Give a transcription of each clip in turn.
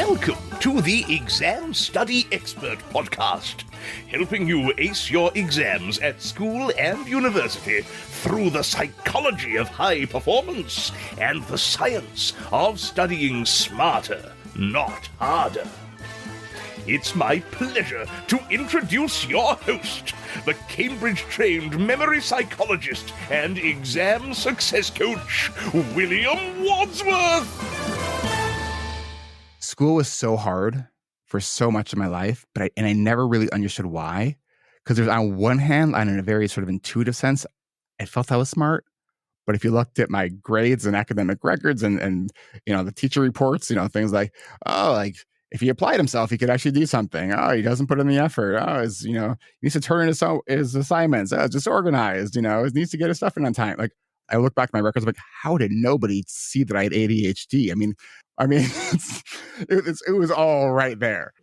Welcome to the Exam Study Expert Podcast, helping you ace your exams at school and university through the psychology of high performance and the science of studying smarter, not harder. It's my pleasure to introduce your host, the Cambridge-trained memory psychologist and exam success coach, William Wadsworth. School was so hard for so much of my life, but I never really understood why. Because there's on one hand, in a very sort of intuitive sense, I felt I was smart. But if you looked at my grades and academic records and the teacher reports, things like, if he applied himself, he could actually do something. Oh, he doesn't put in the effort. Oh, he needs to turn in his assignments. Oh, disorganized. He needs to get his stuff in on time. Like, I look back at my records, like, how did nobody see that I had ADHD? I mean, it was all right there.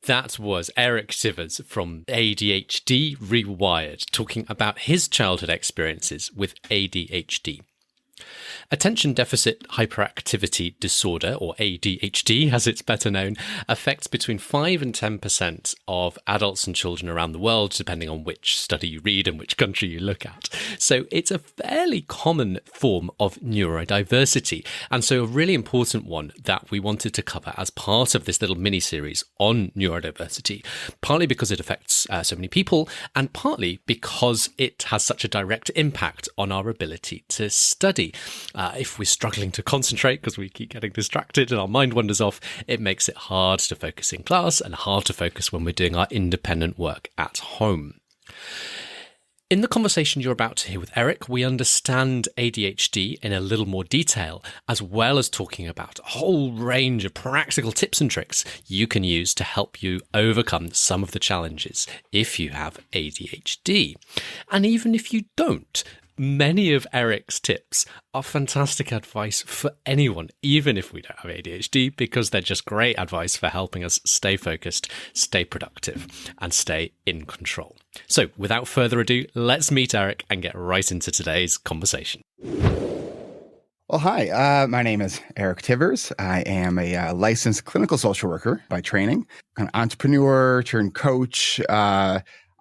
That was Eric Tivers from ADHD Rewired, talking about his childhood experiences with ADHD. Attention Deficit Hyperactivity Disorder, or ADHD as it's better known, affects between 5 and 10% of adults and children around the world, depending on which study you read and which country you look at. So it's a fairly common form of neurodiversity, and so a really important one that we wanted to cover as part of this little mini-series on neurodiversity, partly because it affects so many people, and partly because it has such a direct impact on our ability to study. If we're struggling to concentrate because we keep getting distracted and our mind wanders off, it makes it hard to focus in class and hard to focus when we're doing our independent work at home. In the conversation you're about to hear with Eric, we understand ADHD in a little more detail, as well as talking about a whole range of practical tips and tricks you can use to help you overcome some of the challenges if you have ADHD. And even if you don't, many of Eric's tips are fantastic advice for anyone, even if we don't have ADHD, because they're just great advice for helping us stay focused, stay productive, and stay in control. So without further ado, let's meet Eric and get right into today's conversation. Well, hi, my name is Eric Tivers. I am a licensed clinical social worker by training, an entrepreneur turned coach.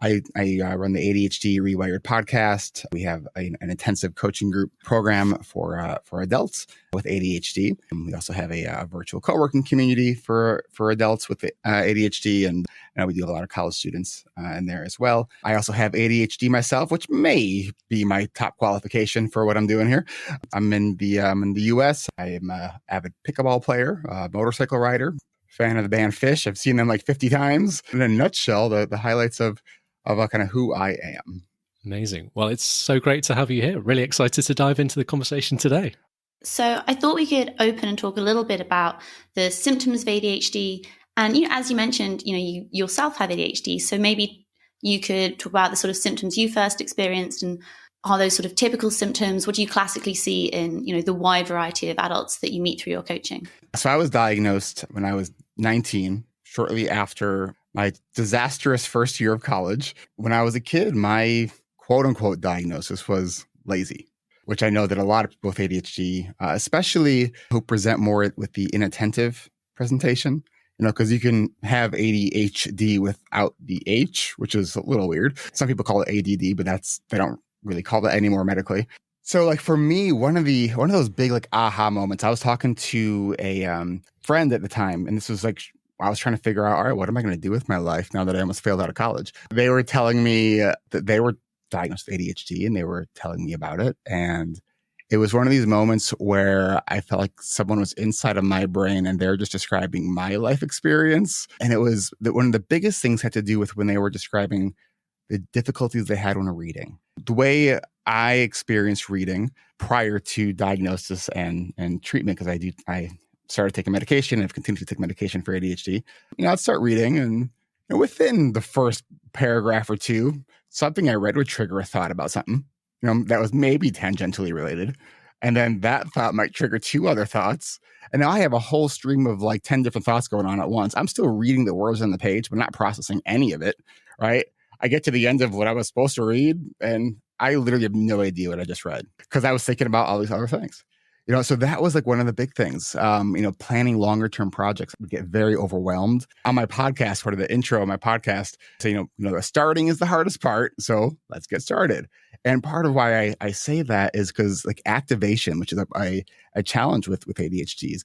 I run the ADHD Rewired podcast. We have an intensive coaching group program for adults with ADHD. And we also have a virtual co-working community for adults with ADHD, and we do a lot of college students in there as well. I also have ADHD myself, which may be my top qualification for what I'm doing here. I'm in the U.S. I am an avid pickleball player, motorcycle rider, fan of the band Fish. I've seen them like 50 times. In a nutshell, the highlights of kind of who I am. Amazing. Well, it's so great to have you here. Really excited to dive into the conversation today. So I thought we could open and talk a little bit about the symptoms of ADHD. And, as you mentioned, you yourself have ADHD. So maybe you could talk about the sort of symptoms you first experienced, and are those sort of typical symptoms? What do you classically see in, the wide variety of adults that you meet through your coaching? So I was diagnosed when I was 19, shortly after my disastrous first year of college. When I was a kid, my quote unquote diagnosis was lazy, which I know that a lot of people with ADHD, especially who present more with the inattentive presentation, because you can have ADHD without the H, which is a little weird. Some people call it ADD, but they don't really call that anymore medically. So like for me, one of those big like aha moments, I was talking to a friend at the time, and this was like, I was trying to figure out, all right, what am I going to do with my life now that I almost failed out of college? They were telling me that they were diagnosed with ADHD, and they were telling me about it. And it was one of these moments where I felt like someone was inside of my brain and they're just describing my life experience. And it was that one of the biggest things had to do with when they were describing the difficulties they had when reading. The way I experienced reading prior to diagnosis and treatment, because I started taking medication and have continued to take medication for ADHD. I'd start reading, and within the first paragraph or two, something I read would trigger a thought about something, that was maybe tangentially related. And then that thought might trigger 2 other thoughts. And now I have a whole stream of like 10 different thoughts going on at once. I'm still reading the words on the page, but not processing any of it, right? I get to the end of what I was supposed to read, and I literally have no idea what I just read because I was thinking about all these other things. So that was like one of the big things. Planning longer term projects would get very overwhelmed. On my podcast, part of the intro of my podcast, say, the starting is the hardest part. So let's get started. And part of why I say that is because like activation, which is a challenge with ADHD, is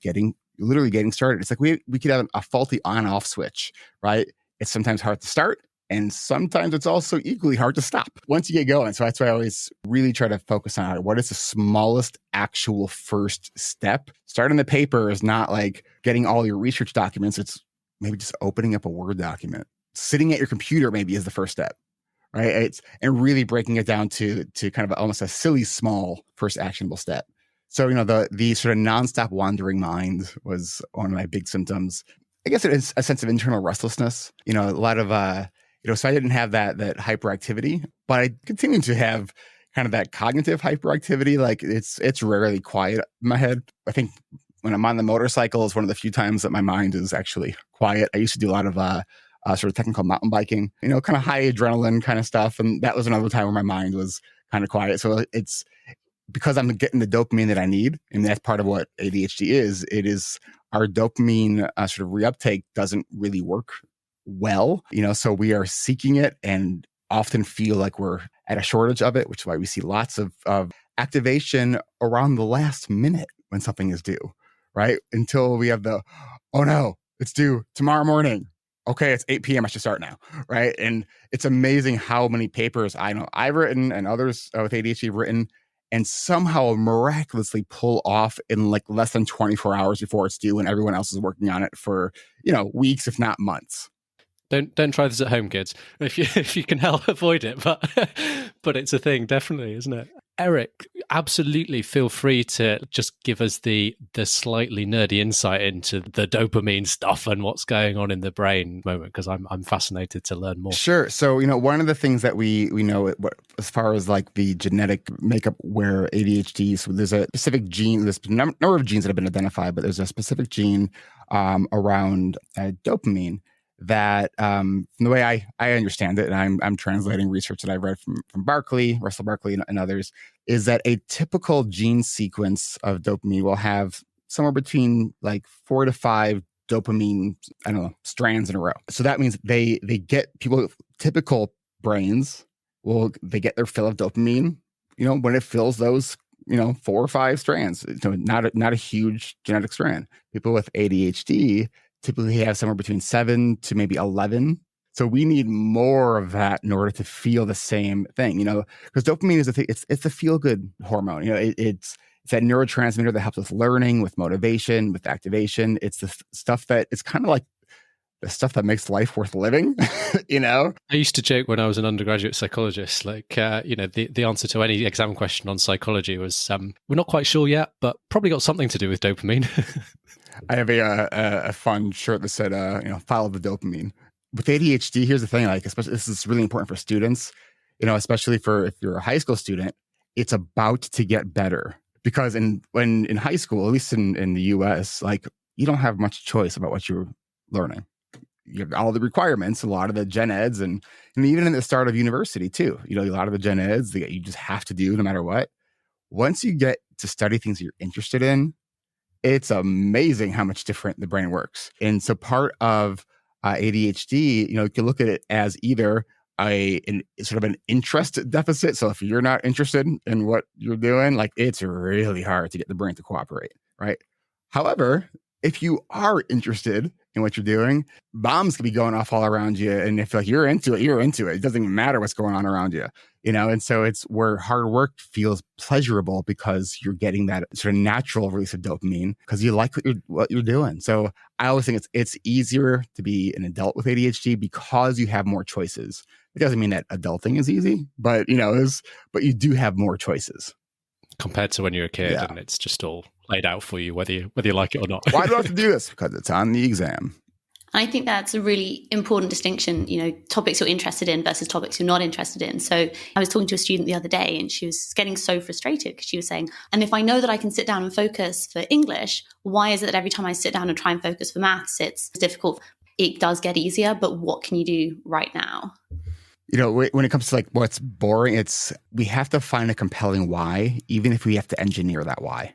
literally getting started. It's like we could have a faulty on-off switch, right? It's sometimes hard to start. And sometimes it's also equally hard to stop once you get going. So that's why I always really try to focus on what is the smallest actual first step. Starting the paper is not like getting all your research documents. It's maybe just opening up a Word document. Sitting at your computer maybe is the first step, right? And really breaking it down to kind of almost a silly small first actionable step. So, the sort of nonstop wandering mind was one of my big symptoms. I guess it is a sense of internal restlessness. A lot of so I didn't have that hyperactivity, but I continue to have kind of that cognitive hyperactivity. Like it's rarely quiet in my head. I think when I'm on the motorcycle is one of the few times that my mind is actually quiet. I used to do a lot of sort of technical mountain biking, kind of high adrenaline kind of stuff. And that was another time where my mind was kind of quiet. So it's because I'm getting the dopamine that I need. And that's part of what ADHD is. It is our dopamine sort of reuptake doesn't really work well, so we are seeking it and often feel like we're at a shortage of it, which is why we see lots of activation around the last minute when something is due, right? Until we have oh no, it's due tomorrow morning. Okay, it's 8 p.m. I should start now, right? And it's amazing how many papers I know I've written and others with ADHD have written and somehow miraculously pull off in like less than 24 hours before it's due and everyone else is working on it for, weeks, if not months. Don't try this at home, kids. If you can help avoid it, but it's a thing, definitely, isn't it? Eric, absolutely feel free to just give us the slightly nerdy insight into the dopamine stuff and what's going on in the brain moment, because I'm fascinated to learn more. Sure. So, one of the things that we know as far as like the genetic makeup where ADHD, so there's a specific gene, there's a number of genes that have been identified, but there's a specific gene around dopamine that from the way I understand it, and I'm translating research that I read from Russell Barkley and others, is that a typical gene sequence of dopamine will have somewhere between like 4 to 5 dopamine, strands in a row. So that means they get typical brains they get their fill of dopamine, when it fills those, 4 or 5 strands. So not a huge genetic strand. People with ADHD typically have somewhere between 7 to maybe 11. So we need more of that in order to feel the same thing, because dopamine is it's a feel-good hormone. It's that neurotransmitter that helps with learning, with motivation, with activation. It's the stuff that it's kind of like the stuff that makes life worth living, I used to joke when I was an undergraduate psychologist, like, the answer to any exam question on psychology was, we're not quite sure yet, but probably got something to do with dopamine. I have a fun shirt that said, follow the dopamine. With ADHD, here's the thing, like, especially this is really important for students, especially if you're a high school student, it's about to get better. Because in high school, at least in the US, like, you don't have much choice about what you're learning. You have all the requirements, a lot of the gen eds, and even in the start of university too, a lot of the gen eds that you just have to do no matter what. Once you get to study things you're interested in, it's amazing how much different the brain works. And so part of ADHD, you can look at it as either sort of an interest deficit. So if you're not interested in what you're doing, like, it's really hard to get the brain to cooperate, right? However, if you are interested in what you're doing, bombs can be going off all around you. And if like you're into it, you're into it. It doesn't even matter what's going on around you, And so it's where hard work feels pleasurable because you're getting that sort of natural release of dopamine because you like what you're doing. So I always think it's easier to be an adult with ADHD because you have more choices. It doesn't mean that adulting is easy, but but you do have more choices compared to when you're a kid, and it's just all laid out for you, whether you like it or not. Why do I have to do this? Because it's on the exam. I think that's a really important distinction, topics you're interested in versus topics you're not interested in. So I was talking to a student the other day and she was getting so frustrated because she was saying, and if I know that I can sit down and focus for English, why is it that every time I sit down and try and focus for maths, it's difficult? It does get easier, but what can you do right now? When it comes to like what's boring, we have to find a compelling why, even if we have to engineer that why.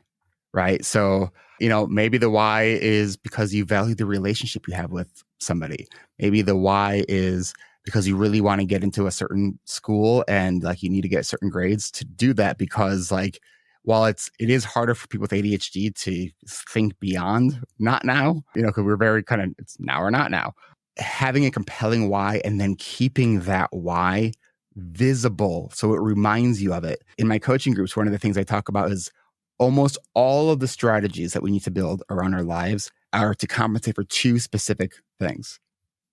right? So, maybe the why is because you value the relationship you have with somebody. Maybe the why is because you really want to get into a certain school and like you need to get certain grades to do that, because like while it is harder for people with ADHD to think beyond not now, because we're very kind of it's now or not now, having a compelling why and then keeping that why visible so it reminds you of it. In my coaching groups, one of the things I talk about is almost all of the strategies that we need to build around our lives are to compensate for two specific things: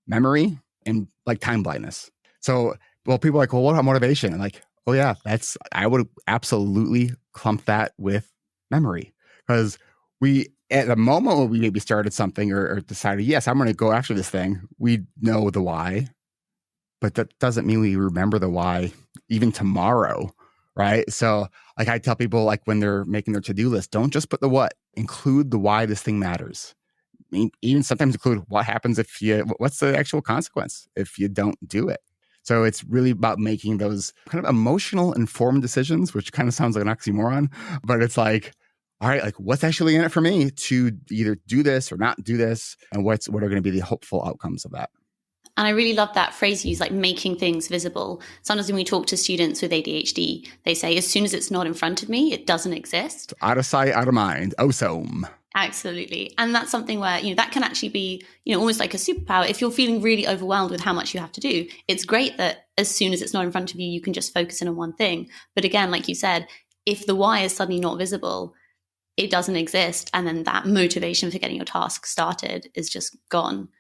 memory and like time blindness. So, people are like, well, what about motivation? And like, oh yeah, I would absolutely clump that with memory, because at the moment when we maybe started something or decided, yes, I'm going to go after this thing, we know the why, but that doesn't mean we remember the why even tomorrow, right? So like I tell people, like when they're making their to-do list, don't just put the what, include the why this thing matters. Even sometimes include what happens what's the actual consequence if you don't do it. So it's really about making those kind of emotional informed decisions, which kind of sounds like an oxymoron, but it's like, all right, like what's actually in it for me to either do this or not do this? And what are going to be the hopeful outcomes of that? And I really love that phrase you use, like making things visible. Sometimes when we talk to students with ADHD, they say, as soon as it's not in front of me, it doesn't exist. Out of sight, out of mind. Awesome. Absolutely. And that's something where, that can actually be, almost like a superpower. If you're feeling really overwhelmed with how much you have to do, it's great that as soon as it's not in front of you, you can just focus in on one thing. But again, like you said, if the why is suddenly not visible, it doesn't exist. And then that motivation for getting your task started is just gone.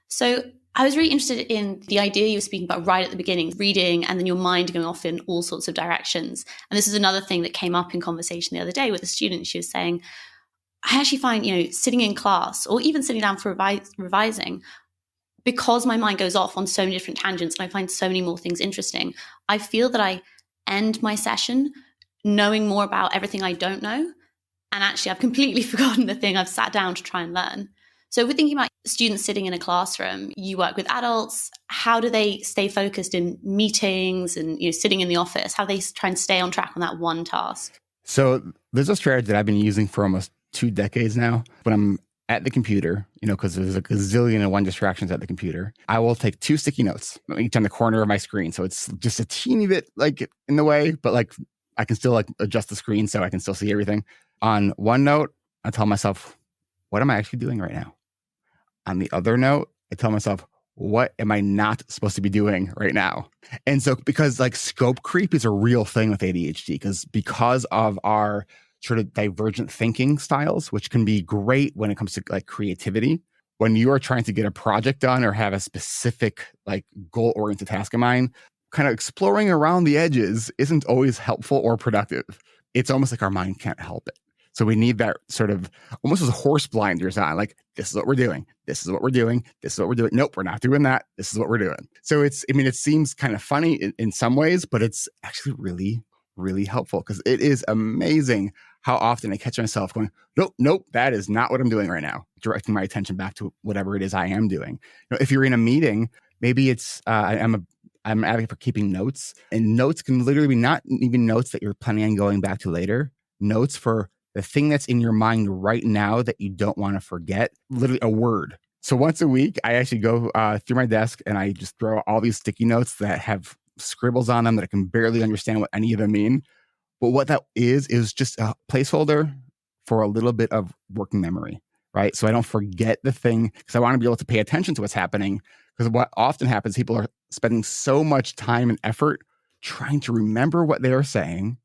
So I was really interested in the idea you were speaking about right at the beginning, reading and then your mind going off in all sorts of directions. And this is another thing that came up in conversation the other day with a student. She was saying, I actually find, sitting in class or even sitting down for revising, because my mind goes off on so many different tangents and I find so many more things interesting, I feel that I end my session knowing more about everything I don't know. And actually, I've completely forgotten the thing I've sat down to try and learn. So if we're thinking about students sitting in a classroom, you work with adults, how do they stay focused in meetings and sitting in the office? How do they try and stay on track on that one task? So there's a strategy that I've been using for almost 2 decades now. When I'm at the computer, because there's a gazillion and one distractions at the computer, I will take 2 sticky notes, each on the corner of my screen. So it's just a teeny bit like in the way, but like I can still like adjust the screen so I can still see everything. On one note, I tell myself, what am I actually doing right now? On the other note, I tell myself, what am I not supposed to be doing right now? And so because like scope creep is a real thing with ADHD, because of our sort of divergent thinking styles, which can be great when it comes to like creativity. When you are trying to get a project done or have a specific like goal-oriented task in mind, kind of exploring around the edges isn't always helpful or productive. It's almost like our mind can't help it. So we need that sort of almost as horse blinders on, like, this is what we're doing. This is what we're doing. This is what we're doing. Nope, we're not doing that. This is what we're doing. So it seems kind of funny in some ways, but it's actually really, really helpful, because it is amazing how often I catch myself going, nope, that is not what I'm doing right now. Directing my attention back to whatever it is I am doing. If you're in a meeting, maybe it's, I'm an advocate for keeping notes, and notes can literally be not even notes that you're planning on going back to later, notes for the thing that's in your mind right now that you don't want to forget, literally a word. So once a week, I actually go through my desk and I just throw all these sticky notes that have scribbles on them that I can barely understand what any of them mean. But what that is just a placeholder for a little bit of working memory, right? So I don't forget the thing, because I want to be able to pay attention to what's happening. Because what often happens, people are spending so much time and effort trying to remember what they are saying.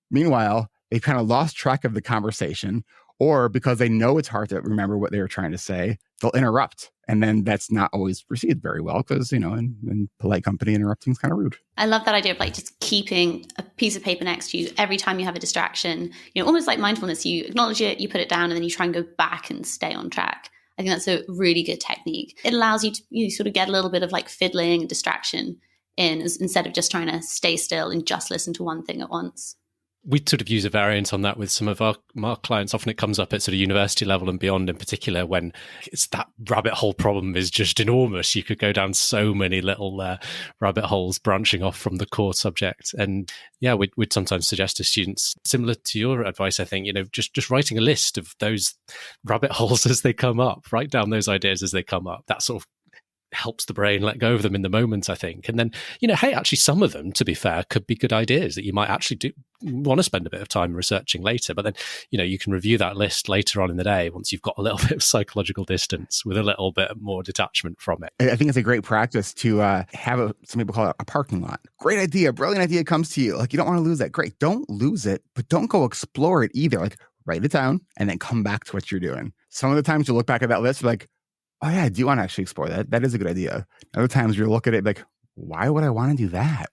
Meanwhile, they've kind of lost track of the conversation, or because they know it's hard to remember what they were trying to say, they'll interrupt. And then that's not always received very well, because, in polite company, interrupting is kind of rude. I love that idea of like just keeping a piece of paper next to you every time you have a distraction, almost like mindfulness. You acknowledge it, you put it down, and then you try and go back and stay on track. I think that's a really good technique. It allows you to sort of get a little bit of like fiddling and distraction in, instead of just trying to stay still and just listen to one thing at once. We sort of use a variant on that with some of our clients. Often it comes up at sort of university level and beyond in particular, when it's that rabbit hole problem is just enormous. You could go down so many little rabbit holes branching off from the core subject. And yeah, we'd sometimes suggest to students, similar to your advice, I think, just writing a list of those rabbit holes as they come up, write down those ideas as they come up. That sort of helps the brain let go of them in the moment, I think. And then, hey, actually some of them, to be fair, could be good ideas that you might actually want to spend a bit of time researching later. But then, you can review that list later on in the day once you've got a little bit of psychological distance with a little bit more detachment from it. I think it's a great practice to have some people call it a parking lot. Great idea, brilliant idea comes to you. Like, you don't want to lose that. Great. Don't lose it, but don't go explore it either. Like, write it down and then come back to what you're doing. Some of the times you look back at that list, you're like, oh yeah, I do want to actually explore that. That is a good idea. Other times you look at it like, why would I want to do that?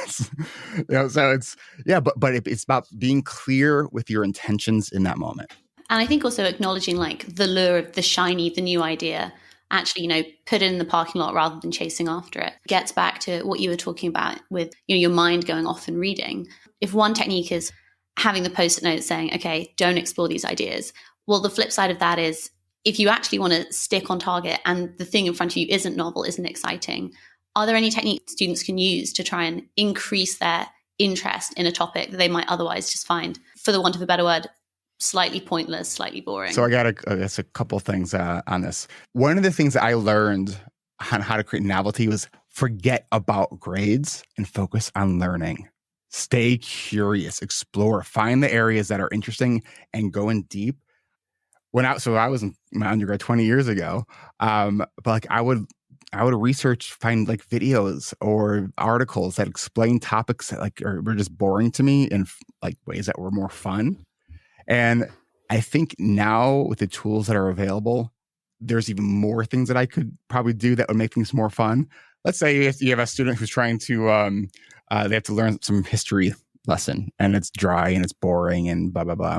So it's, but it's about being clear with your intentions in that moment. And I think also acknowledging like the lure of the shiny, the new idea, actually, put it in the parking lot rather than chasing after it. Gets back to what you were talking about with, your mind going off and reading. If one technique is having the post-it note saying, okay, don't explore these ideas. Well, the flip side of that is, if you actually want to stick on target and the thing in front of you isn't novel, isn't exciting, are there any techniques students can use to try and increase their interest in a topic that they might otherwise just find, for the want of a better word, slightly pointless, slightly boring? So I got a couple of things on this. One of the things that I learned on how to create novelty was forget about grades and focus on learning. Stay curious, explore, find the areas that are interesting and go in deep. I was in my undergrad 20 years ago, but like I would research, find like videos or articles that explain topics that like were just boring to me in like ways that were more fun. And I think now with the tools that are available, there's even more things that I could probably do that would make things more fun. Let's say you have a student who's trying to, they have to learn some history lesson and it's dry and it's boring and blah, blah, blah.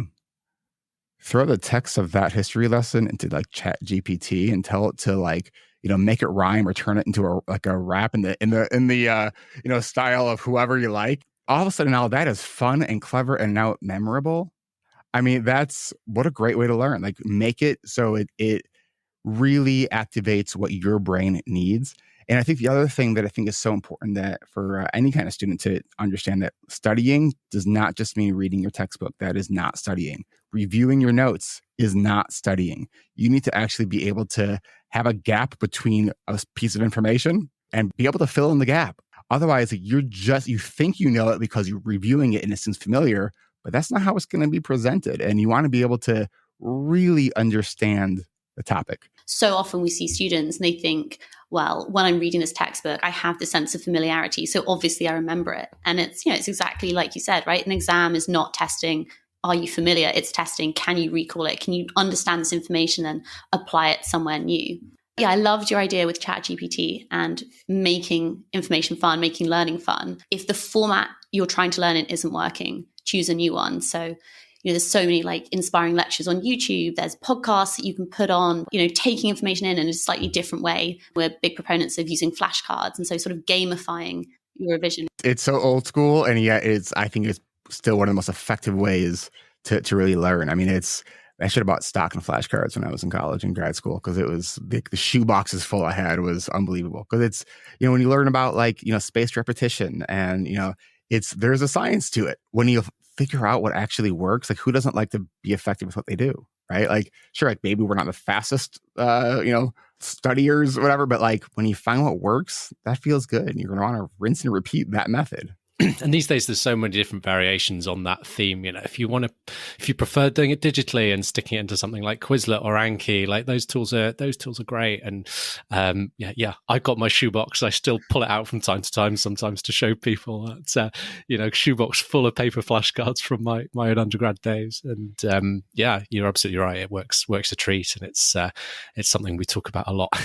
Throw the text of that history lesson into like Chat GPT and tell it to like, make it rhyme or turn it into a rap in the style of whoever you like. All of a sudden now that is fun and clever and now memorable. I mean, that's what a great way to learn. Like make it so it really activates what your brain needs. And I think the other thing that I think is so important that for any kind of student to understand that studying does not just mean reading your textbook. That is not studying. Reviewing your notes is not studying. You need to actually be able to have a gap between a piece of information and be able to fill in the gap. Otherwise, you think you know it because you're reviewing it and it seems familiar, but that's not how it's going to be presented. And you want to be able to really understand the topic. So often we see students and they think, well, when I'm reading this textbook, I have the sense of familiarity. So obviously I remember it. And it's, it's exactly like you said, right? An exam is not testing, are you familiar? It's testing, can you recall it? Can you understand this information and apply it somewhere new? Yeah, I loved your idea with ChatGPT and making information fun, making learning fun. If the format you're trying to learn in isn't working, choose a new one. So, there's so many like inspiring lectures on YouTube. There's podcasts that you can put on, taking information in a slightly different way. We're big proponents of using flashcards. And so sort of gamifying your revision. It's so old school. And yet I think it's still one of the most effective ways to really learn. I mean, I should have bought stock and flashcards when I was in college and grad school because it was the shoe boxes full I had was unbelievable. Because it's, when you learn about like, spaced repetition and, there's a science to it. When you figure out what actually works, like who doesn't like to be effective with what they do, right? Like, sure, like maybe we're not the fastest, studiers or whatever, but like when you find what works, that feels good. And you're going to want to rinse and repeat that method. And these days, there's so many different variations on that theme. If you prefer doing it digitally and sticking it into something like Quizlet or Anki, like those tools are great. And I've got my shoebox. I still pull it out from time to time, sometimes to show people. It's shoebox full of paper flashcards from my own undergrad days. And you're absolutely right. It works a treat, and it's something we talk about a lot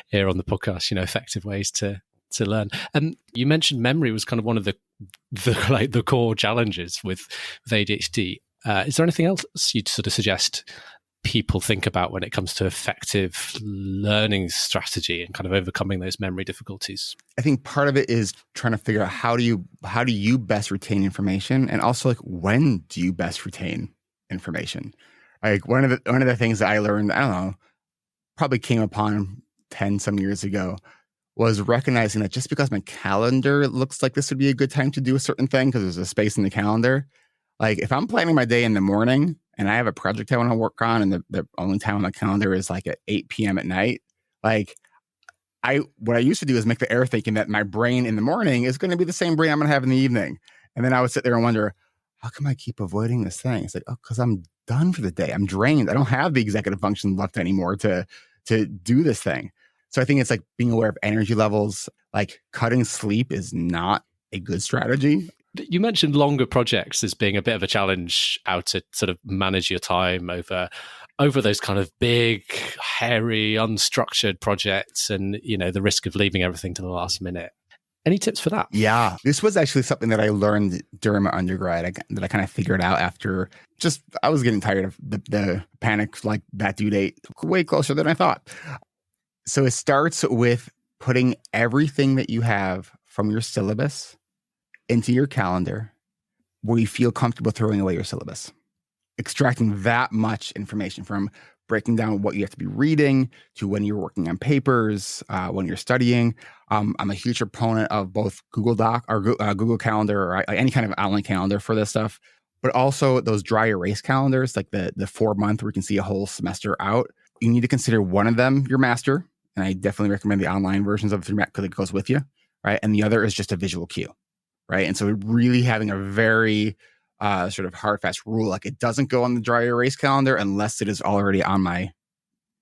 here on the podcast. Effective ways to learn. And you mentioned memory was kind of one of the core challenges with ADHD. Is there anything else you'd sort of suggest people think about when it comes to effective learning strategy and kind of overcoming those memory difficulties? I think part of it is trying to figure out how do you best retain information, and also like when do you best retain information? Like one of the things that I learned, I don't know, probably came upon 10 some years ago, was recognizing that just because my calendar looks like this would be a good time to do a certain thing because there's a space in the calendar, like if I'm planning my day in the morning and I have a project I want to work on and the only time on the calendar is like at 8 p.m. at night, like what I used to do is make the error thinking that my brain in the morning is going to be the same brain I'm going to have in the evening. And then I would sit there and wonder, how come I keep avoiding this thing? It's like, oh, because I'm done for the day. I'm drained. I don't have the executive function left anymore to do this thing. So I think it's like being aware of energy levels, like cutting sleep is not a good strategy. You mentioned longer projects as being a bit of a challenge, how to sort of manage your time over those kind of big, hairy, unstructured projects, and the risk of leaving everything to the last minute. Any tips for that? Yeah, this was actually something that I learned during my undergrad that I kind of figured out after I was getting tired of the panic, like that due date way closer than I thought. So it starts with putting everything that you have from your syllabus into your calendar where you feel comfortable throwing away your syllabus. Extracting that much information, from breaking down what you have to be reading to when you're working on papers, when you're studying. I'm a huge proponent of both Google Doc or Google Calendar or any kind of online calendar for this stuff, but also those dry erase calendars, like the 4-month where you can see a whole semester out. You need to consider one of them your master, and I definitely recommend the online versions of it because it goes with you, right? And the other is just a visual cue, right? And so really having a very sort of hard, fast rule, like it doesn't go on the dry erase calendar unless it is already on my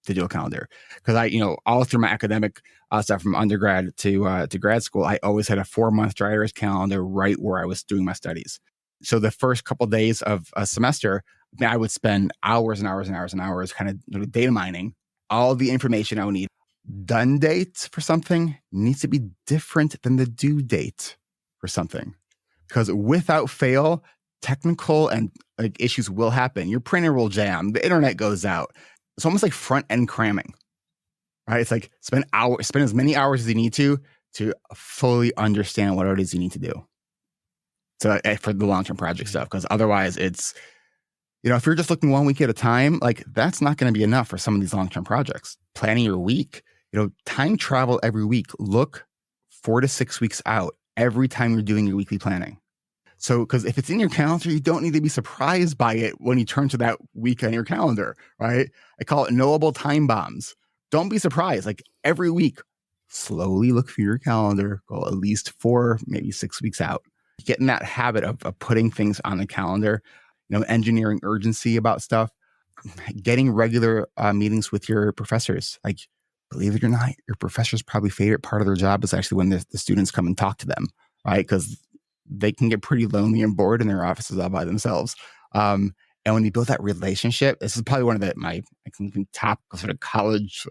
digital calendar. Because all through my academic stuff from undergrad to grad school, I always had a 4-month dry erase calendar right where I was doing my studies. So the first couple of days of a semester, I would spend hours and hours and hours and hours kind of data mining all the information I would need. Done date for something needs to be different than the due date for something. Because without fail, technical and issues will happen. Your printer will jam. The internet goes out. It's almost like front end cramming, right? It's like spend as many hours as you need to fully understand what it is you need to do. So for the long term project stuff, because otherwise it's, if you're just looking 1 week at a time, like that's not going to be enough for some of these long term projects. Planning your week, time travel every week. Look 4 to 6 weeks out every time you're doing your weekly planning. So, because if it's in your calendar, you don't need to be surprised by it when you turn to that week on your calendar, right? I call it knowable time bombs. Don't be surprised. Like every week, slowly look through your calendar, go at least 4, maybe 6 weeks out. Get in that habit of putting things on the calendar, engineering urgency about stuff, getting regular meetings with your professors. Like, believe it or not, your professor's probably favorite part of their job is actually when the students come and talk to them, right? Because they can get pretty lonely and bored in their offices all by themselves. And when you build that relationship, this is probably one of my top sort of college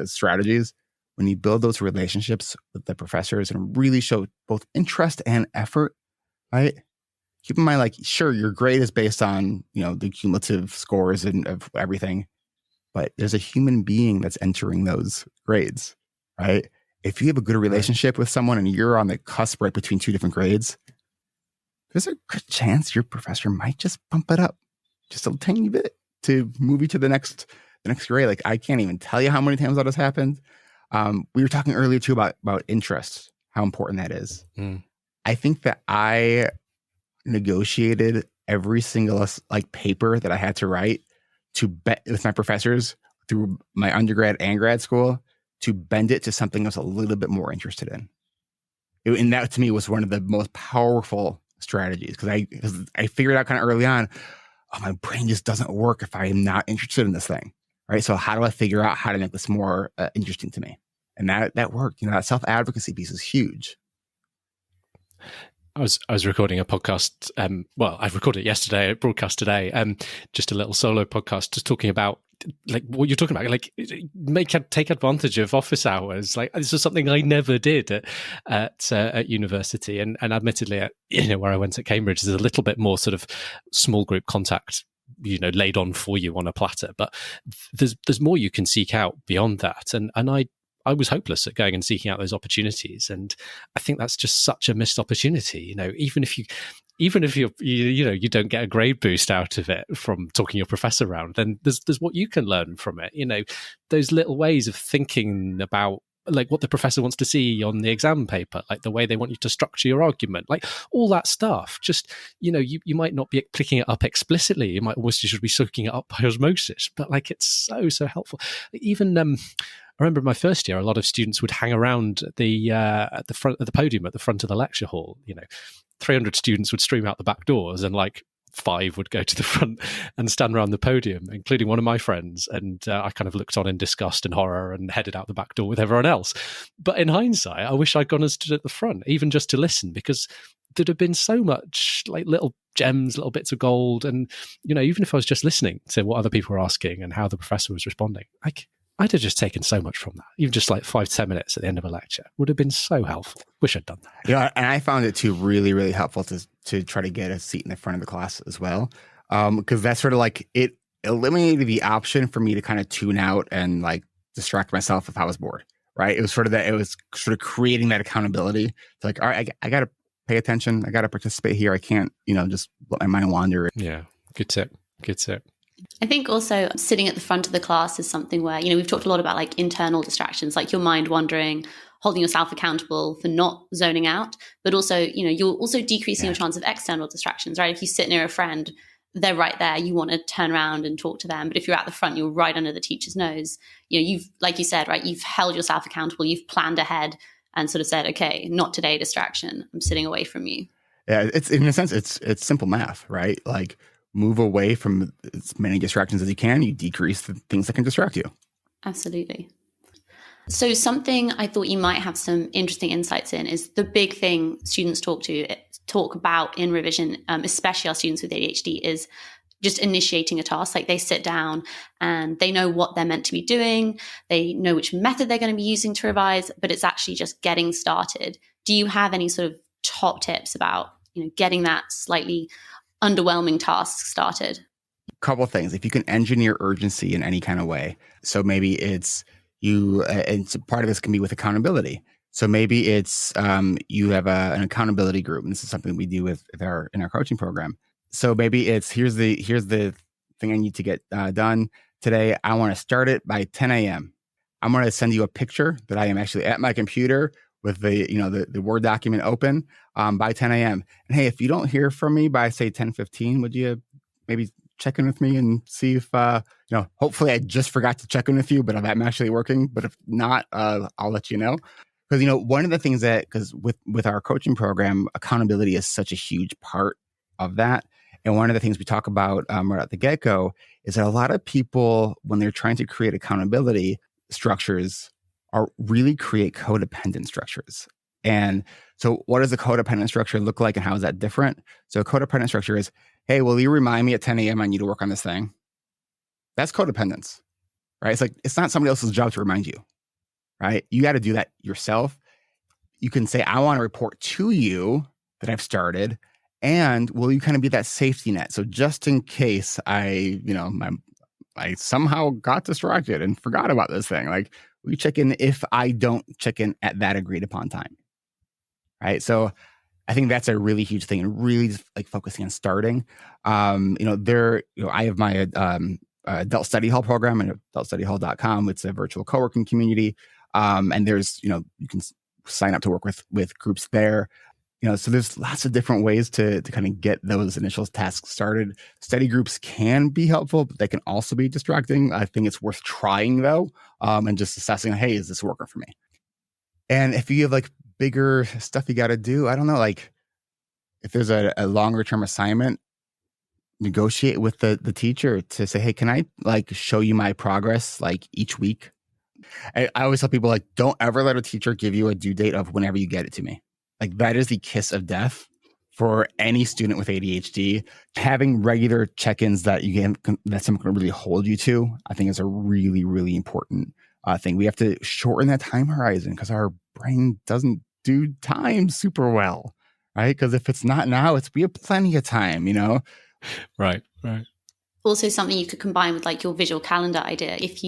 strategies. When you build those relationships with the professors and really show both interest and effort, right? Keep in mind, like, sure, your grade is based on, the cumulative scores and of everything, but there's a human being that's entering those grades, right? If you have a good relationship with someone and you're on the cusp right between 2 different grades, there's a good chance your professor might just bump it up just a tiny bit to move you to the next grade. Like, I can't even tell you how many times that has happened. We were talking earlier too about interest, how important that is. I think that I negotiated every single paper that I had to write to bet with my professors through my undergrad and grad school to bend it to something I was a little bit more interested in. And that to me was one of the most powerful strategies, because I figured out kind of early on, my brain just doesn't work if I am not interested in this thing, right? So how do I figure out how to make this more interesting to me? And that worked. That self-advocacy piece is huge. I was recording a podcast. I recorded it yesterday. I broadcast today. Just a little solo podcast, just talking about what you're talking about. Like, take advantage of office hours. Like, this is something I never did at university, and admittedly, where I went at Cambridge is a little bit more sort of small group contact laid on for you on a platter. But there's more you can seek out beyond that. And I was hopeless at going and seeking out those opportunities. And I think that's just such a missed opportunity. Even if you don't get a grade boost out of it from talking your professor around, then there's what you can learn from it. Those little ways of thinking about like what the professor wants to see on the exam paper, like the way they want you to structure your argument, like all that stuff. Just, you might not be picking it up explicitly. You might almost just be soaking it up by osmosis, but like it's so, so helpful. Even, I remember in my first year, a lot of students would hang around at the front of the podium at the front of the lecture hall. 300 students would stream out the back doors, and like 5 would go to the front and stand around the podium, including one of my friends. And I kind of looked on in disgust and horror and headed out the back door with everyone else. But in hindsight, I wish I'd gone and stood at the front, even just to listen, because there'd have been so much like little gems, little bits of gold. And, even if I was just listening to what other people were asking and how the professor was responding, like I'd have just taken so much from that. Even just like 5 to 10 minutes at the end of a lecture would have been so helpful. Wish I'd done that. Yeah, and I found it too really, really helpful to try to get a seat in the front of the class as well, because that's sort of like it eliminated the option for me to kind of tune out and like distract myself if I was bored. Right? It was sort of creating that accountability. It's like, all right, I got to pay attention. I got to participate here. I can't, just let my mind wander. Yeah, good tip. Good tip. I think also sitting at the front of the class is something where, we've talked a lot about like internal distractions, like your mind wandering, holding yourself accountable for not zoning out, but also, you're also decreasing your chance of external distractions, right? If you sit near a friend, they're right there, you want to turn around and talk to them. But if you're at the front, you're right under the teacher's nose. You've, like you said, right, you've held yourself accountable, you've planned ahead and sort of said, okay, not today, distraction. I'm sitting away from you. Yeah, it's in a sense, it's simple math, right? Like, move away from as many distractions as you can. You decrease the things that can distract you. Absolutely. So something I thought you might have some interesting insights in is the big thing students talk about in revision, especially our students with ADHD, is just initiating a task. Like they sit down and they know what they're meant to be doing. They know which method they're going to be using to revise, but it's actually just getting started. Do you have any sort of top tips about, getting that slightly underwhelming task started? Couple things. If you can engineer urgency in any kind of way. So maybe it's you, and so part of this can be with accountability. So maybe it's you have an accountability group, and this is something we do in our coaching program. So maybe it's here's the thing I need to get done today. I want to start it by 10 a.m. I'm going to send you a picture that I am actually at my computer with the Word document open by 10 a.m. And hey, if you don't hear from me by say 10:15, would you maybe check in with me and see if hopefully I just forgot to check in with you, but I'm actually working. But if not, I'll let you know. Because one of the things because with our coaching program, accountability is such a huge part of that. And one of the things we talk about right at the get-go is that a lot of people, when they're trying to create accountability structures, are really create codependent structures. And so what does a codependent structure look like and how is that different? So a codependent structure is, hey, will you remind me at 10 a.m. I need to work on this thing? That's codependence, right? It's like, it's not somebody else's job to remind you, right? You got to do that yourself. You can say, I want to report to you that I've started, and will you kind of be that safety net? So just in case I somehow got distracted and forgot about this thing, like, we check in if I don't check in at that agreed upon time, right? So I think that's a really huge thing, and really just like focusing on starting. I have my adult study hall program at adultstudyhall.com. It's a virtual co-working community, and there's you can sign up to work with groups there. So there's lots of different ways to kind of get those initial tasks started. Study groups can be helpful, but they can also be distracting. I think it's worth trying though, and just assessing, hey, is this working for me? And if you have like bigger stuff you got to do, I don't know, like if there's a longer term assignment, negotiate with the teacher to say, hey, can I like show you my progress like each week? I always tell people, like, don't ever let a teacher give you a due date of whenever you get it to me. Like that is the kiss of death for any student with ADHD. Having regular check-ins that someone can really hold you to, I think is a really, really important thing. We have to shorten that time horizon because our brain doesn't do time super well, right? Because if it's not now, we have plenty of time, Right. also something you could combine with like your visual calendar idea. If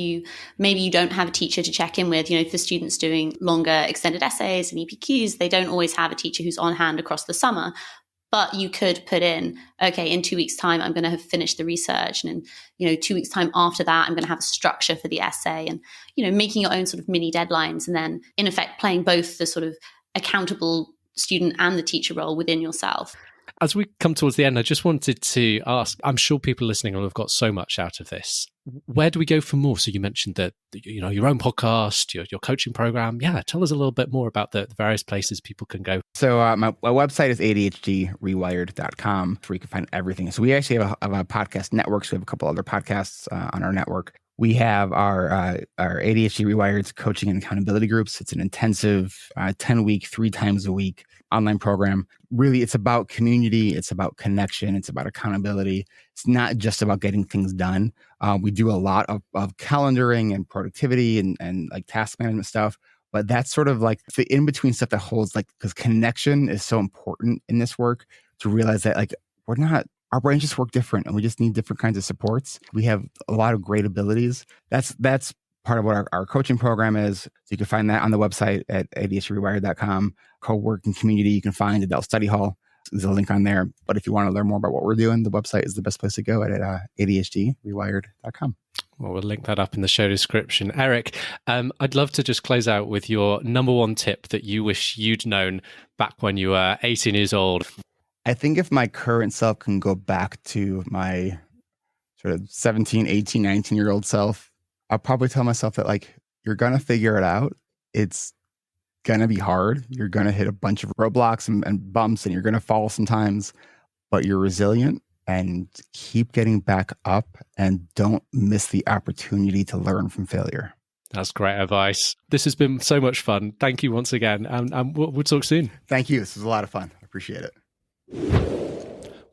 maybe you don't have a teacher to check in with, for students doing longer extended essays and EPQs, they don't always have a teacher who's on hand across the summer. But you could put in, okay, in 2 weeks' time, I'm going to have finished the research. And in, 2 weeks' time after that, I'm going to have a structure for the essay and, making your own sort of mini deadlines. And then in effect, playing both the sort of accountable student and the teacher role within yourself. As we come towards the end, I just wanted to ask, I'm sure people listening will have got so much out of this. Where do we go for more? So you mentioned that, your own podcast, your coaching program. Yeah, tell us a little bit more about the various places people can go. So my website is ADHDrewired.com, where you can find everything. So we actually have a podcast network. So we have a couple other podcasts on our network. We have our ADHD Rewired's coaching and accountability groups. It's an intensive 10-week, 3 times a week online program. Really, it's about community. It's about connection. It's about accountability. It's not just about getting things done. We do a lot of calendaring and productivity and like task management stuff. But that's sort of like the in-between stuff that holds, like, because connection is so important in this work, to realize that like our brains just work different and we just need different kinds of supports. We have a lot of great abilities. That's part of what our coaching program is. So you can find that on the website at ADHDrewired.com. Co-working community you can find Adult Study Hall. There's a link on there. But if you want to learn more about what we're doing, the website is the best place to go at ADHDrewired.com. Well, we'll link that up in the show description. Eric, I'd love to just close out with your number one tip that you wish you'd known back when you were 18 years old. I think if my current self can go back to my sort of 17, 18, 19-year-old self, I'll probably tell myself that, like, you're going to figure it out. It's going to be hard. You're going to hit a bunch of roadblocks and bumps, and you're going to fall sometimes, but you're resilient, and keep getting back up and don't miss the opportunity to learn from failure. That's great advice. This has been so much fun. Thank you once again. And we'll talk soon. Thank you. This was a lot of fun. I appreciate it.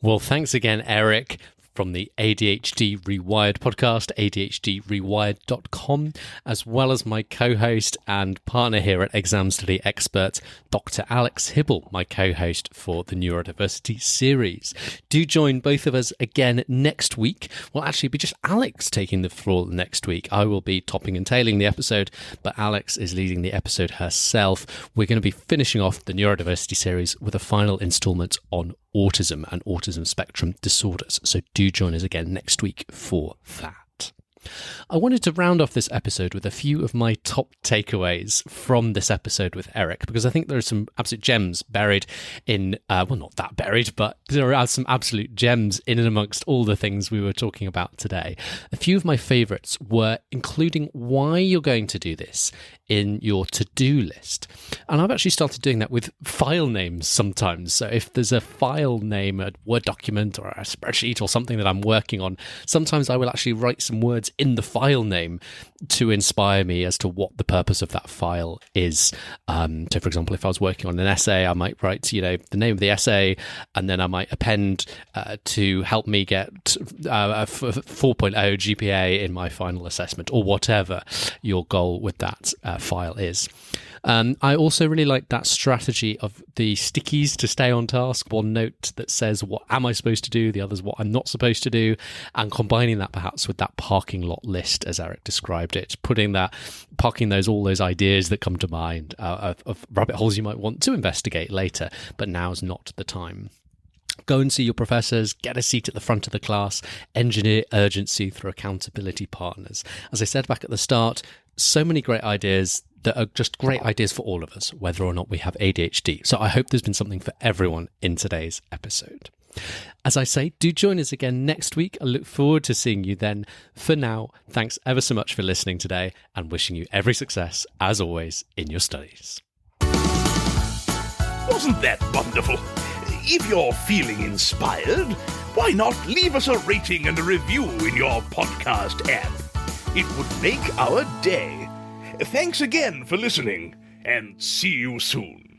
Well, thanks again, Eric, from the ADHD Rewired podcast, ADHDrewired.com, as well as my co-host and partner here at Exam Study Expert, Dr. Alix Hibble, my co-host for the Neurodiversity series. Do join both of us again next week. Well, actually, it'll be just Alix taking the floor next week. I will be topping and tailing the episode, but Alix is leading the episode herself. We're going to be finishing off the Neurodiversity series with a final installment on autism and autism spectrum disorders. So do join us again next week for that. I wanted to round off this episode with a few of my top takeaways from this episode with Eric, because I think there are some absolute gems buried in, well, not that buried, but there are some absolute gems in and amongst all the things we were talking about today. A few of my favorites were including why you're going to do this in your to-do list. And I've actually started doing that with file names sometimes. So if there's a file name, a Word document or a spreadsheet or something that I'm working on, sometimes I will actually write some words in the file name to inspire me as to what the purpose of that file is. So for example, if I was working on an essay, I might write, the name of the essay, and then I might append to help me get a 4.0 GPA in my final assessment, or whatever your goal with that file is. I also really like that strategy of the stickies to stay on task. One note that says, what am I supposed to do? The other's what I'm not supposed to do. And combining that perhaps with that parking lot list, as Eric described it, parking all those ideas that come to mind of rabbit holes you might want to investigate later, but now's not the time. Go and see your professors, get a seat at the front of the class, engineer urgency through accountability partners. As I said back at the start, so many great ideas that are just great ideas for all of us, whether or not we have ADHD. So I hope there's been something for everyone in today's episode. As I say, do join us again next week. I look forward to seeing you then. For now, thanks ever so much for listening today, and wishing you every success, as always, in your studies. Wasn't that wonderful? If you're feeling inspired, why not leave us a rating and a review in your podcast app? It would make our day. Thanks again for listening, and see you soon.